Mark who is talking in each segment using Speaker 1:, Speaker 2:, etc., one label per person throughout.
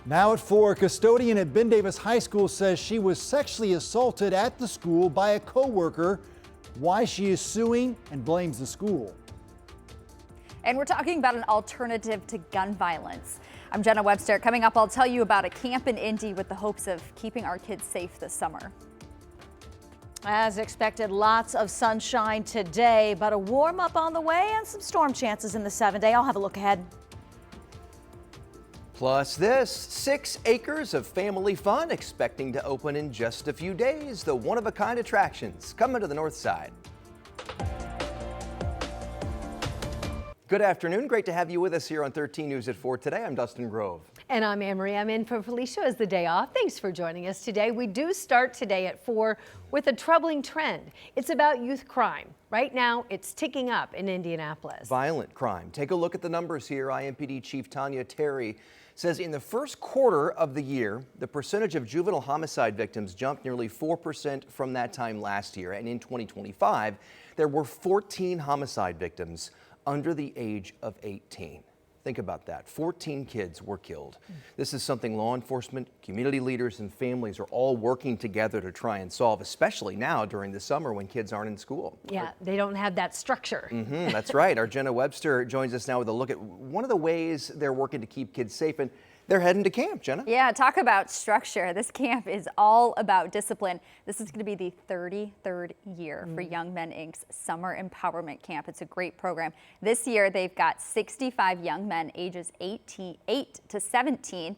Speaker 1: Now at 4, a custodian at Ben Davis High School says she was sexually assaulted at the school by a coworker. Why she is suing and blames the school.
Speaker 2: And we're talking about an alternative to gun violence. I'm Jenna Webster. Coming up, I'll tell you about a camp in Indy with the hopes of keeping our kids safe this summer.
Speaker 3: As expected, lots of sunshine today, but a warm up on the way and some storm chances in the 7-day. I'll have a look ahead.
Speaker 4: Plus this, 6 acres of family fun expecting to open in just a few days. The one-of-a-kind attractions coming to the north side. Good afternoon. Great to have you with us here on 13 News at 4 today. I'm Dustin Grove.
Speaker 5: And I'm Anne-Marie. I'm in for Felicia as the day off. Thanks for joining us today. We do start today at 4 with a troubling trend. It's about youth crime. Right now, it's ticking up in Indianapolis.
Speaker 4: Violent crime. Take a look at the numbers here. IMPD Chief Tanya Terry says in the first quarter of the year, the percentage of juvenile homicide victims jumped nearly 4% from that time last year. And in 2025, there were 14 homicide victims under the age of 18. Think about that. 14 kids were killed. This is something law enforcement, community leaders, and families are all working together to try and solve, especially now during the summer when kids aren't in school.
Speaker 5: Yeah, they don't have that structure.
Speaker 4: That's right. Our Jenna Webster joins us now with a look at one of the ways they're working to keep kids safe, and they're heading to camp, Jenna.
Speaker 2: Yeah, talk about structure. This camp is all about discipline. This is going to be the 33rd year for Young Men Inc.'s Summer Empowerment Camp. It's a great program. This year, they've got 65 young men ages 8 to 17.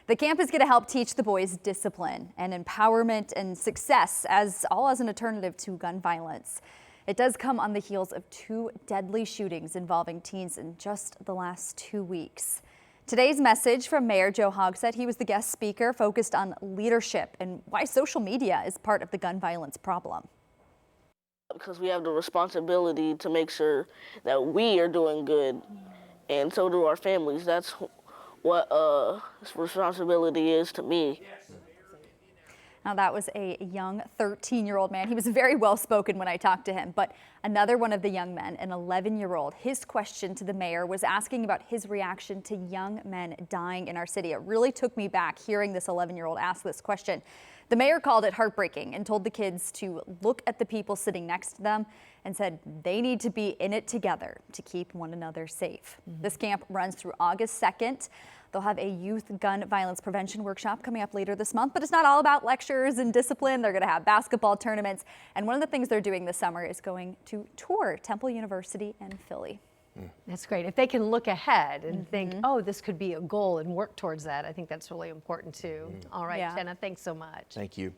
Speaker 2: The camp is going to help teach the boys discipline and empowerment and success as an alternative to gun violence. It does come on the heels of 2 deadly shootings involving teens in just the last 2 weeks. Today's message from Mayor Joe Hogsett, he was the guest speaker, focused on leadership and why social media is part of the gun violence problem.
Speaker 6: Because we have the responsibility to make sure that we are doing good, and so do our families. That's what responsibility is to me.
Speaker 2: Now that was a young 13-year-old man. He was very well spoken when I talked to him, but another one of the young men, an 11-year-old, his question to the mayor was asking about his reaction to young men dying in our city. It really took me back hearing this 11-year-old ask this question. The mayor called it heartbreaking and told the kids to look at the people sitting next to them and said they need to be in it together to keep one another safe. This camp runs through August 2nd. They'll have a youth gun violence prevention workshop coming up later this month, but it's not all about lectures and discipline. They're going to have basketball tournaments. And one of the things they're doing this summer is going to tour Temple University in Philly.
Speaker 5: That's great. If they can look ahead and think, oh, this could be a goal and work towards that, I think that's really important too. All right,
Speaker 2: Yeah.
Speaker 5: Jenna, thanks so much.
Speaker 4: Thank you.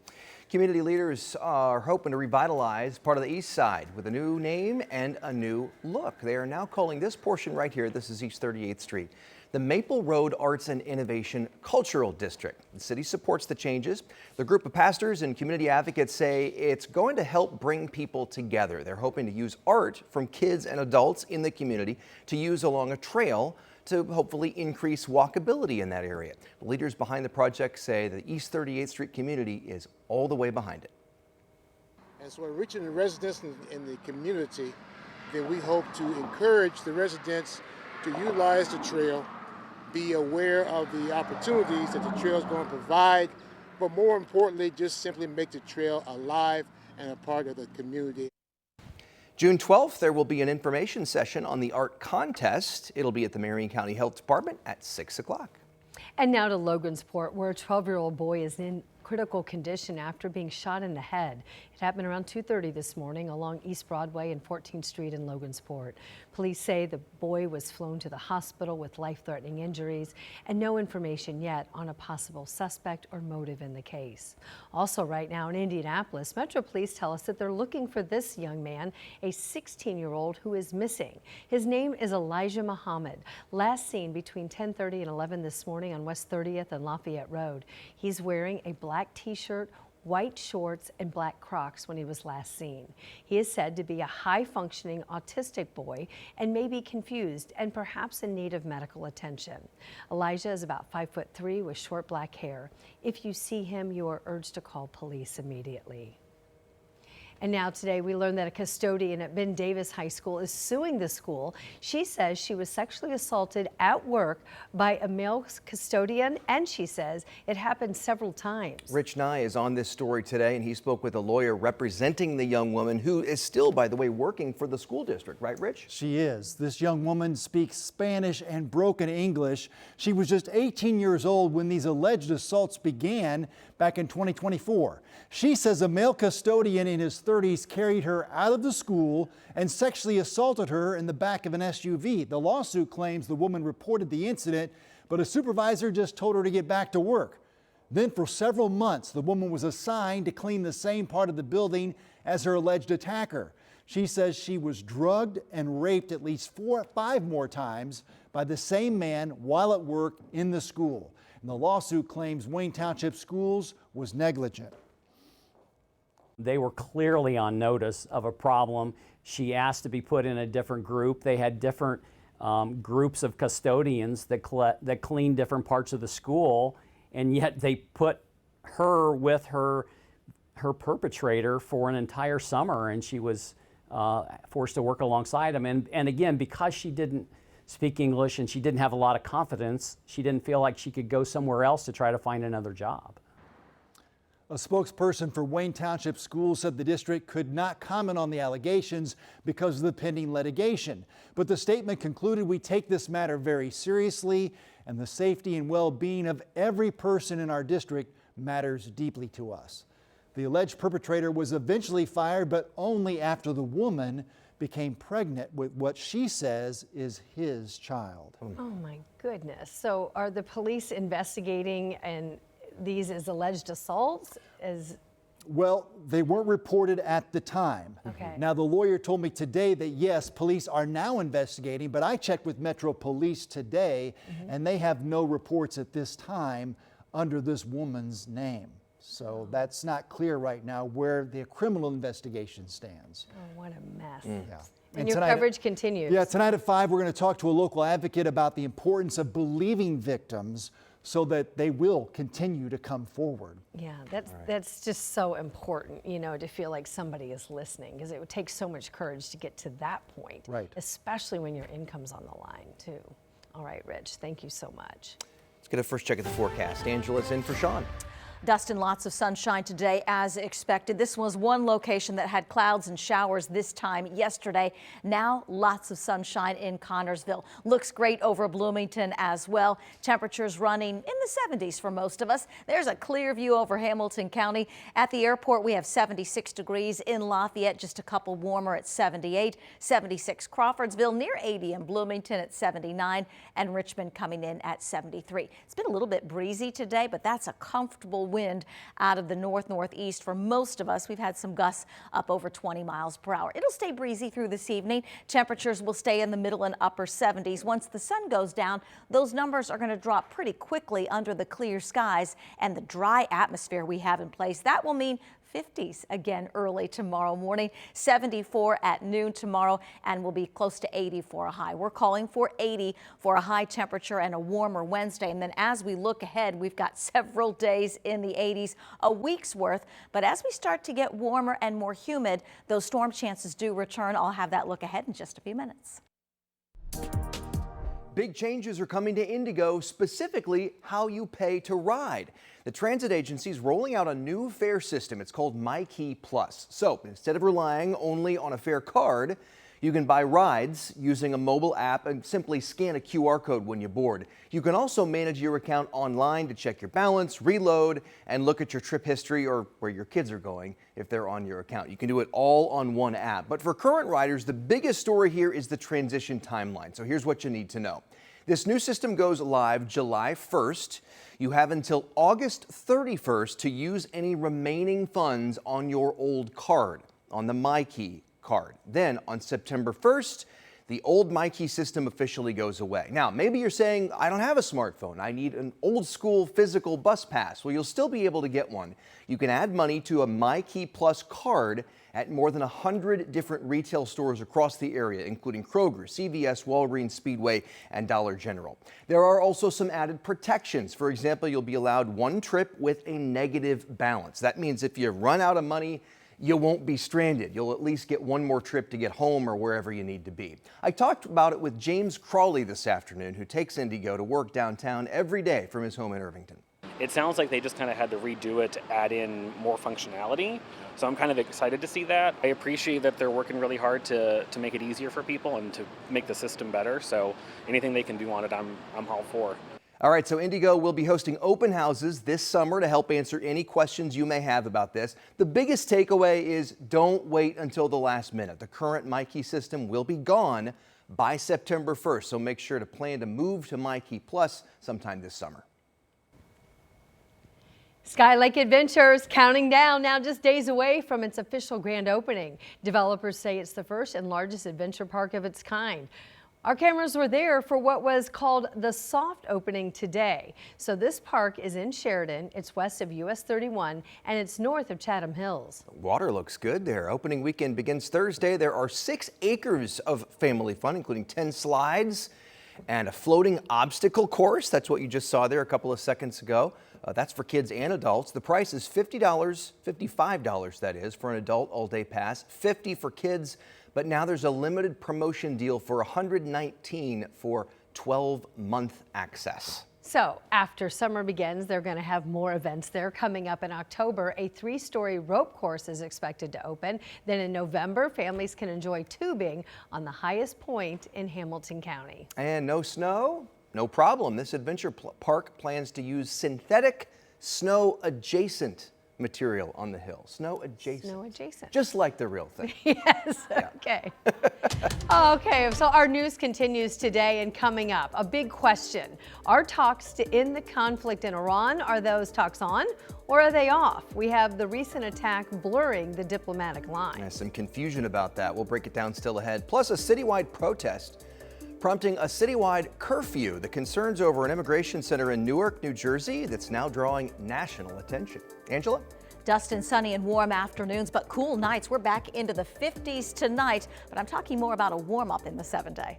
Speaker 4: Community leaders are hoping to revitalize part of the east side with a new name and a new look. They are now calling this portion right here, this is East 38th Street, the Maple Road Arts and Innovation Cultural District. The city supports the changes. The group of pastors and community advocates say it's going to help bring people together. They're hoping to use art from kids and adults in the community to use along a trail to hopefully increase walkability in that area. The leaders behind the project say the East 38th Street community is all the way behind it.
Speaker 7: And so, reaching the residents in the community, then we hope to encourage the residents to utilize the trail, be aware of the opportunities that the trail is going to provide, but more importantly, just simply make the trail alive and a part of the community.
Speaker 4: June 12th, there will be an information session on the art contest. It'll be at the Marion County Health Department at 6 o'clock.
Speaker 5: And now to Logansport, where a 12-year-old boy is in critical condition after being shot in the head. It happened around 2:30 this morning along East Broadway and 14th Street in Logansport. Police say the boy was flown to the hospital with life-threatening injuries and no information yet on a possible suspect or motive in the case. Also right now in Indianapolis, Metro Police tell us that they're looking for this young man, a 16-year-old who is missing. His name is Elijah Muhammad, last seen between 10:30 and 11 this morning on West 30th and Lafayette Road. He's wearing a black t-shirt, white shorts, and black Crocs when he was last seen. He is said to be a high-functioning autistic boy and may be confused and perhaps in need of medical attention. Elijah is about 5'3" with short black hair. If you see him, you are urged to call police immediately. And now today we learned that a custodian at Ben Davis High School is suing the school. She says she was sexually assaulted at work by a male custodian, and she says it happened several times.
Speaker 4: Rich Nye is on this story today, and he spoke with a lawyer representing the young woman, who is still, by the way, working for the school district. Right, Rich?
Speaker 1: She is. This young woman speaks Spanish and broken English. She was just 18 years old when these alleged assaults began back in 2024. She says a male custodian in his 30s carried her out of the school and sexually assaulted her in the back of an SUV. The lawsuit claims the woman reported the incident, but a supervisor just told her to get back to work. Then for several months, the woman was assigned to clean the same part of the building as her alleged attacker. She says she was drugged and raped at least 4 or 5 more times by the same man while at work in the school. And the lawsuit claims Wayne Township Schools was negligent.
Speaker 8: They were clearly on notice of a problem. She asked to be put in a different group. They had different groups of custodians that cleaned different parts of the school, and yet they put her with her perpetrator for an entire summer, and she was forced to work alongside him. And again, because she didn't speak English and she didn't have a lot of confidence, she didn't feel like she could go somewhere else to try to find another job.
Speaker 1: A spokesperson for Wayne Township Schools said the district could not comment on the allegations because of the pending litigation. But the statement concluded, "We take this matter very seriously, and the safety and well-being of every person in our district matters deeply to us." The alleged perpetrator was eventually fired, but only after the woman became pregnant with what she says is his child.
Speaker 5: Oh my goodness. So are the police investigating and these as alleged assaults?
Speaker 1: Well, they weren't reported at the time.
Speaker 5: Okay.
Speaker 1: Now, the lawyer told me today that yes, police are now investigating, but I checked with Metro Police today, and they have no reports at this time under this woman's name. So that's not clear right now where the criminal investigation stands.
Speaker 5: Oh, what a mess.
Speaker 1: Yeah.
Speaker 5: And your
Speaker 1: tonight
Speaker 5: coverage continues.
Speaker 1: Yeah, tonight at 5, we're going to talk to a local advocate about the importance of believing victims so that they will continue to come forward.
Speaker 5: Yeah, that's just so important, you know, to feel like somebody is listening, because it would take so much courage to get to that point.
Speaker 1: Right.
Speaker 5: Especially when your income's on the line, too. All right, Rich, thank you so much.
Speaker 4: Let's get a first check at the forecast. Angela's in for Sean.
Speaker 3: Dustin, lots of sunshine today as expected. This was one location that had clouds and showers this time yesterday. Now lots of sunshine in Connorsville. Looks great over Bloomington as well. Temperatures running in the 70s for most of us. There's a clear view over Hamilton County. At the airport, we have 76 degrees. In Lafayette, just a couple warmer at 78. 76 Crawfordsville, near 80 in Bloomington at 79, and Richmond coming in at 73. It's been a little bit breezy today, but that's a comfortable wind out of the northeast for most of us. We've had some gusts up over 20 miles per hour. It'll stay breezy through this evening. Temperatures will stay in the middle and upper 70s. Once the sun goes down, those numbers are going to drop pretty quickly under the clear skies and the dry atmosphere we have in place. That will mean 50s again early tomorrow morning, 74 at noon tomorrow, and will be close to 80 for a high. We're calling for 80 for a high temperature and a warmer Wednesday. And then as we look ahead, we've got several days in the 80s, a week's worth. But as we start to get warmer and more humid, those storm chances do return. I'll have that look ahead in just a few minutes.
Speaker 4: Big changes are coming to Indigo, specifically how you pay to ride. The transit agency is rolling out a new fare system. It's called MyKey Plus. So instead of relying only on a fare card, you can buy rides using a mobile app and simply scan a QR code when you board. You can also manage your account online to check your balance, reload, and look at your trip history or where your kids are going if they're on your account. You can do it all on one app. But for current riders, the biggest story here is the transition timeline. So here's what you need to know. This new system goes live July 1st. You have until August 31st to use any remaining funds on your old card, on the MyKey card. Then on September 1st, the old MyKey system officially goes away. Now, maybe you're saying, I don't have a smartphone. I need an old school physical bus pass. Well, you'll still be able to get one. You can add money to a MyKey Plus card at more than 100 different retail stores across the area, including Kroger, CVS, Walgreens, Speedway, and Dollar General. There are also some added protections. For example, you'll be allowed one trip with a negative balance. That means if you run out of money, you won't be stranded. You'll at least get one more trip to get home or wherever you need to be. I talked about it with James Crawley this afternoon, who takes Indigo to work downtown every day from his home in Irvington.
Speaker 9: It sounds like they just kind of had to redo it to add in more functionality. So I'm kind of excited to see that. I appreciate that they're working really hard to make it easier for people and to make the system better. So anything they can do on it, I'm all for.
Speaker 4: All right, so Indigo will be hosting open houses this summer to help answer any questions you may have about this. The biggest takeaway is don't wait until the last minute. The current MyKey system will be gone by September 1st, so make sure to plan to move to MyKey Plus sometime this summer.
Speaker 5: Skylake Adventures counting down, now just days away from its official grand opening. Developers say it's the first and largest adventure park of its kind. Our cameras were there for what was called the soft opening today. So this park is in Sheridan, it's west of US 31, and it's north of Chatham Hills.
Speaker 4: Water looks good there. Opening weekend begins Thursday. There are 6 acres of family fun, including 10 slides and a floating obstacle course. That's what you just saw there a couple of seconds ago. That's for kids and adults. The price is $50, $55 that is, for an adult all-day pass, $50 for kids. But now there's a limited promotion deal for $119 for 12-month access.
Speaker 5: So after summer begins, they're going to have more events there. Coming up in October, a 3-story rope course is expected to open. Then in November, families can enjoy tubing on the highest point in Hamilton County.
Speaker 4: And no snow? No problem. This adventure park plans to use synthetic snow-adjacent material on the hill. Snow adjacent.
Speaker 5: Snow adjacent.
Speaker 4: Just like the real thing.
Speaker 5: Yes, okay. Okay, so our news continues today and coming up. A big question. Are talks to end the conflict in Iran, are those talks on or are they off? We have the recent attack blurring the diplomatic line.
Speaker 4: There's some confusion about that. We'll break it down still ahead. Plus a citywide protest prompting a citywide curfew. The concerns over an immigration center in Newark, New Jersey that's now drawing national attention. Angela?
Speaker 3: Dustin, sunny and warm afternoons, but cool nights. We're back into the 50s tonight, but I'm talking more about a warm up in the 7-day.